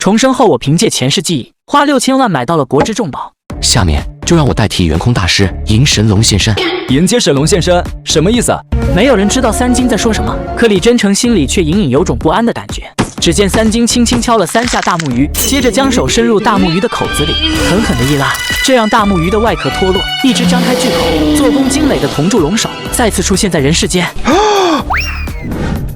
重生后，我凭借前世记忆，花6000万买到了国之重宝。下面就让我代替元空大师迎神龙现身。迎接神龙现身，什么意思啊？没有人知道三金在说什么，可李真诚心里却隐隐有种不安的感觉。只见三金轻轻敲了3下大木鱼，接着将手伸入大木鱼的口子里，狠狠的一拉，这让大木鱼的外壳脱落，一只张开巨口、做工精美的铜铸龙首再次出现在人世间。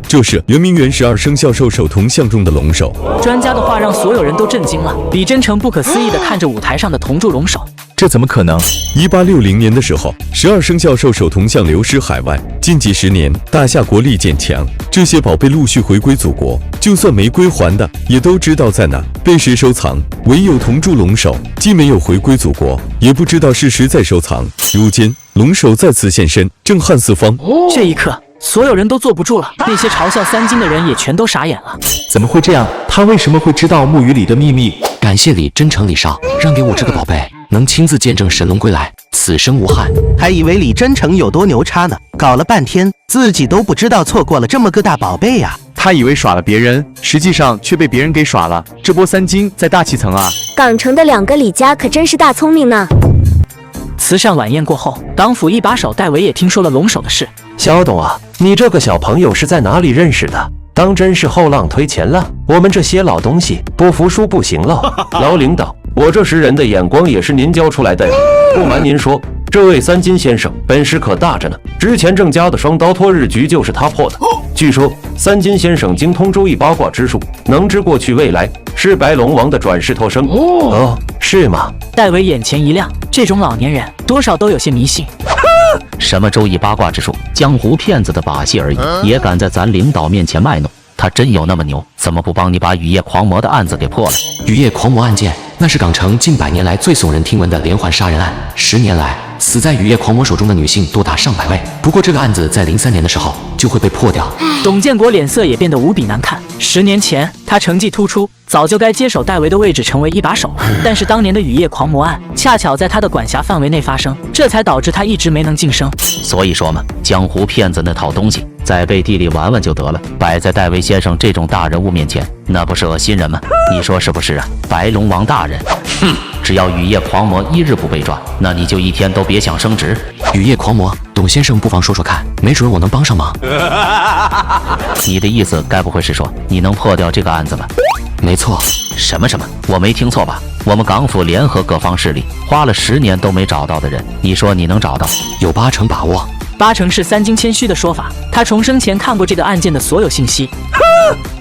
就是圆明园12生肖兽首铜像中的龙首。专家的话让所有人都震惊了。李真诚不可思议地看着舞台上的铜铸龙首，这怎么可能？1860年的时候，12生肖兽首铜像流失海外，近几10年，大夏国力渐强，这些宝贝陆续回归祖国，就算没归还的，也都知道在哪，被谁收藏。唯有铜铸龙首，既没有回归祖国，也不知道是谁在收藏。如今，龙首再次现身，震撼四方。这一刻，所有人都坐不住了，那些嘲笑三金的人也全都傻眼了。怎么会这样？他为什么会知道木鱼里的秘密？感谢李真诚李少让给我这个宝贝，能亲自见证神龙归来，此生无憾。还以为李真诚有多牛叉呢，搞了半天自己都不知道错过了这么个大宝贝呀。他以为耍了别人，实际上却被别人给耍了。这波三金在大气层啊！港城的2个李家可真是大聪明呢。慈善晚宴过后，党府一把手戴维也听说了龙首的事。小董啊，你这个小朋友是在哪里认识的？当真是后浪推前浪，我们这些老东西不服输不行了。老领导，我这识人的眼光也是您教出来的呀。不瞒您说，这位三金先生本事可大着呢，之前郑家的双刀托日局就是他破的。据说三金先生精通周易八卦之术，能知过去未来，是白龙王的转世托生。哦，是吗？戴维眼前一亮，这种老年人多少都有些迷信。什么周易八卦之术，江湖骗子的把戏而已，也敢在咱领导面前卖弄？他真有那么牛？怎么不帮你把雨夜狂魔的案子给破了？雨夜狂魔案件，那是港城近100年来最耸人听闻的连环杀人案。10年来，死在雨夜狂魔手中的女性多达上百位。不过这个案子在03年的时候就会被破掉。董建国脸色也变得无比难看。10年前，他成绩突出，早就该接手戴维的位置，成为一把手了。但是当年的雨夜狂魔案恰巧在他的管辖范围内发生，这才导致他一直没能晋升。所以说嘛，江湖骗子那套东西，在背地里玩玩就得了，摆在戴维先生这种大人物面前，那不是恶心人吗？你说是不是啊？白龙王大人，哼，只要雨夜狂魔1日不被抓，那你就1天都别想升职。雨夜狂魔，董先生不妨说说看，没准我能帮上忙。你的意思该不会是说你能破掉这个案子吧？没错。什么？我没听错吧？我们港府联合各方势力，花了10年都没找到的人，你说你能找到？有80%把握。80%是三金谦虚的说法，他重生前看过这个案件的所有信息。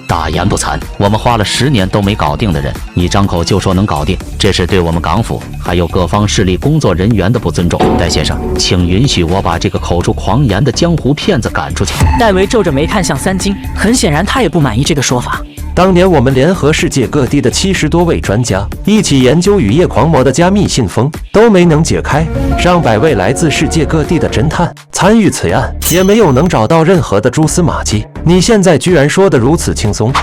大言不惭，我们花了10年都没搞定的人，你张口就说能搞定，这是对我们港府还有各方势力工作人员的不尊重。戴先生，请允许我把这个口出狂言的江湖骗子赶出去。戴维皱着眉看向三金，很显然他也不满意这个说法。当年我们联合世界各地的70多位专家，一起研究雨夜狂魔的加密信封，都没能解开。上百位来自世界各地的侦探参与此案，也没有能找到任何的蛛丝马迹。你现在居然说得如此轻松？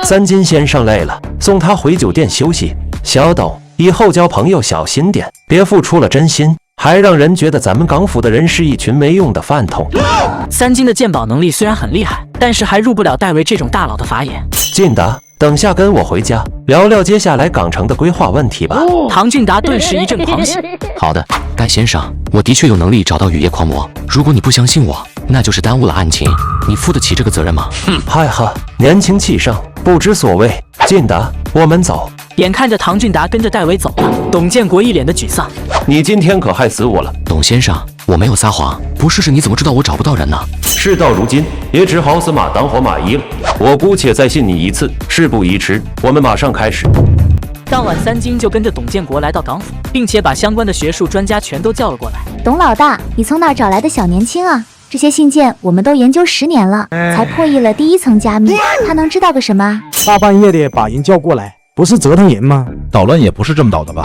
三金先生累了，送他回酒店休息。小董，以后交朋友小心点，别付出了真心，还让人觉得咱们港府的人是一群没用的饭桶。三金的鉴宝能力虽然很厉害，但是还入不了戴维这种大佬的法眼。俊达，等下跟我回家聊聊接下来港城的规划问题吧。唐俊达顿时一阵狂喜。好的，戴先生，我的确有能力找到雨夜狂魔。如果你不相信我，那就是耽误了案情，你负得起这个责任吗？嗨哈，年轻气盛，不知所谓。俊达，我们走。眼看着唐俊达跟着戴维走了，董建国一脸的沮丧。你今天可害死我了，董先生，我没有撒谎，不试试你怎么知道我找不到人呢？事到如今，也只好死马当活马医了。我姑且再信你一次，事不宜迟，我们马上开始。当晚，三金就跟着董建国来到港府，并且把相关的学术专家全都叫了过来。董老大，你从哪儿找来的小年轻啊？这些信件我们都研究10年了，才破译了第1层加密，他能知道个什么？大半夜的把人叫过来，不是折腾人吗？捣乱也不是这么捣的吧？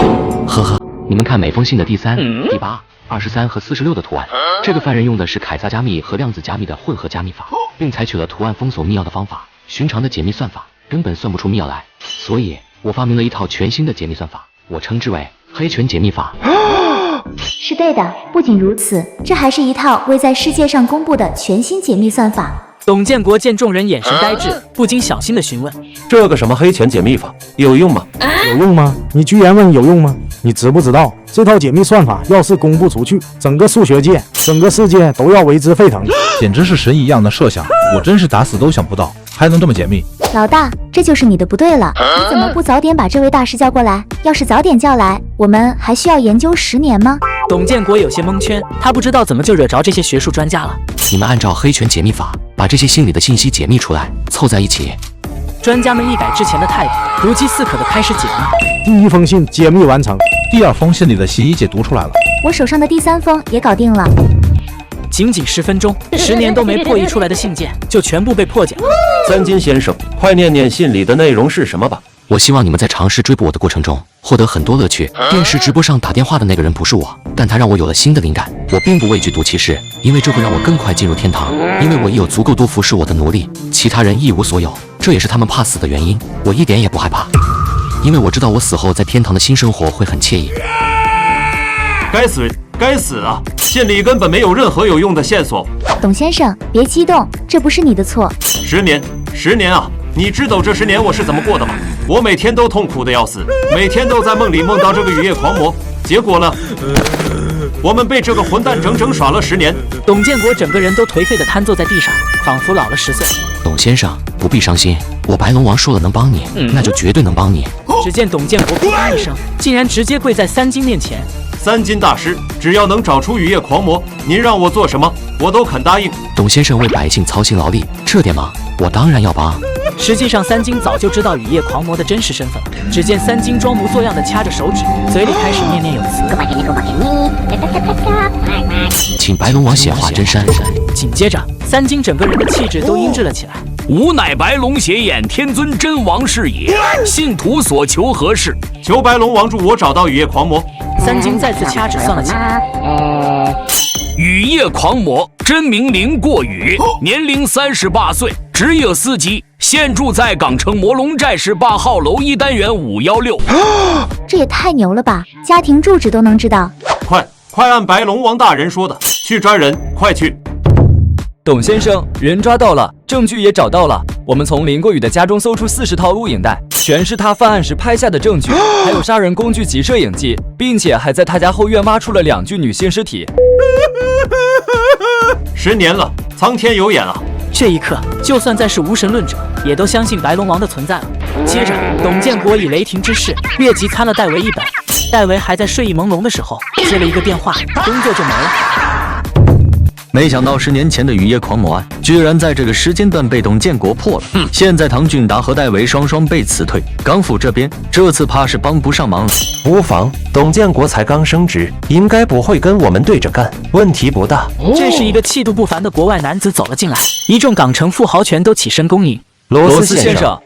呵呵，你们看每封信的第3、第8、23和46的图案，这个犯人用的是凯撒加密和量子加密的混合加密法，并采取了图案封锁密钥的方法。寻常的解密算法根本算不出密钥来，所以我发明了一套全新的解密算法，我称之为黑拳解密法。是对的，不仅如此，这还是一套未在世界上公布的全新解密算法。董建国见众人眼神呆滞，不禁小心地询问：“这个什么黑拳解密法有用吗？有用吗？你居然问有用吗？你知不知道这套解密算法要是公布出去，整个数学界、整个世界都要为之沸腾，简直是神一样的设想，我真是打死都想不到还能这么解密。”老大，这就是你的不对了，你怎么不早点把这位大师叫过来？要是早点叫来，我们还需要研究10年吗？董建国有些蒙圈，他不知道怎么就惹着这些学术专家了。你们按照黑拳解密法，把这些信里的信息解密出来，凑在一起。专家们一改之前的态度，如饥似渴地开始解密。第一封信解密完成，第2封信里的信已解读出来了，我手上的第3封也搞定了。仅仅10分钟，10年都没破译出来的信件就全部被破解了。三金先生，快念念信里的内容是什么吧。我希望你们在尝试追捕我的过程中获得很多乐趣。电视直播上打电话的那个人不是我，但他让我有了新的灵感。我并不畏惧毒骑士，因为这会让我更快进入天堂。因为我已有足够多服侍我的奴隶，其他人一无所有，这也是他们怕死的原因。我一点也不害怕，因为我知道我死后在天堂的新生活会很惬意。该死啊！信里根本没有任何有用的线索。董先生，别激动，这不是你的错。10年啊！你知道这10年我是怎么过的吗？我每天都痛苦的要死，每天都在梦里梦到这个雨夜狂魔。结果呢？我们被这个混蛋整整耍了10年。董建国整个人都颓废地瘫坐在地上，仿佛老了10岁。董先生，不必伤心，我白龙王说了能帮你，那就绝对能帮你。只见董建国扑通一声，竟然直接跪在三金面前。三金大师，只要能找出雨夜狂魔，您让我做什么，我都肯答应。董先生为百姓操心劳力，这点忙我当然要帮。实际上，三金早就知道雨夜狂魔的真实身份了。只见三金装模作样的掐着手指，嘴里开始念念有词。请白龙王显化真山。紧接着，三金整个人的气质都阴鸷了起来。吾乃白龙斜眼天尊真王是也，信徒所求何事？求白龙王助我找到雨夜狂魔。三金再次掐指算了起来。雨夜狂魔真名林过雨，年龄38岁，职业司机，现住在港城魔龙寨市8号楼1单元516。这也太牛了吧！家庭住址都能知道。快按白龙王大人说的去抓人，快去！董先生，人抓到了，证据也找到了。我们从林过宇的家中搜出40套录影带，全是他犯案时拍下的证据，还有杀人工具及摄影机，并且还在他家后院挖出了2具女性尸体。10年了，苍天有眼啊！这一刻，就算再是无神论者，也都相信白龙王的存在了。接着，董建国以雷霆之势越级参了戴维一本。戴维还在睡意朦胧的时候，接了一个电话，工作就没了。没想到10年前的雨夜狂魔案，居然在这个时间段被董建国破了。现在唐俊达和戴维双双被辞退，港府这边这次怕是帮不上忙了。无妨，董建国才刚升职，应该不会跟我们对着干，问题不大。这时，一个气度不凡的国外男子走了进来，一众港城富豪全都起身恭迎。罗斯先生。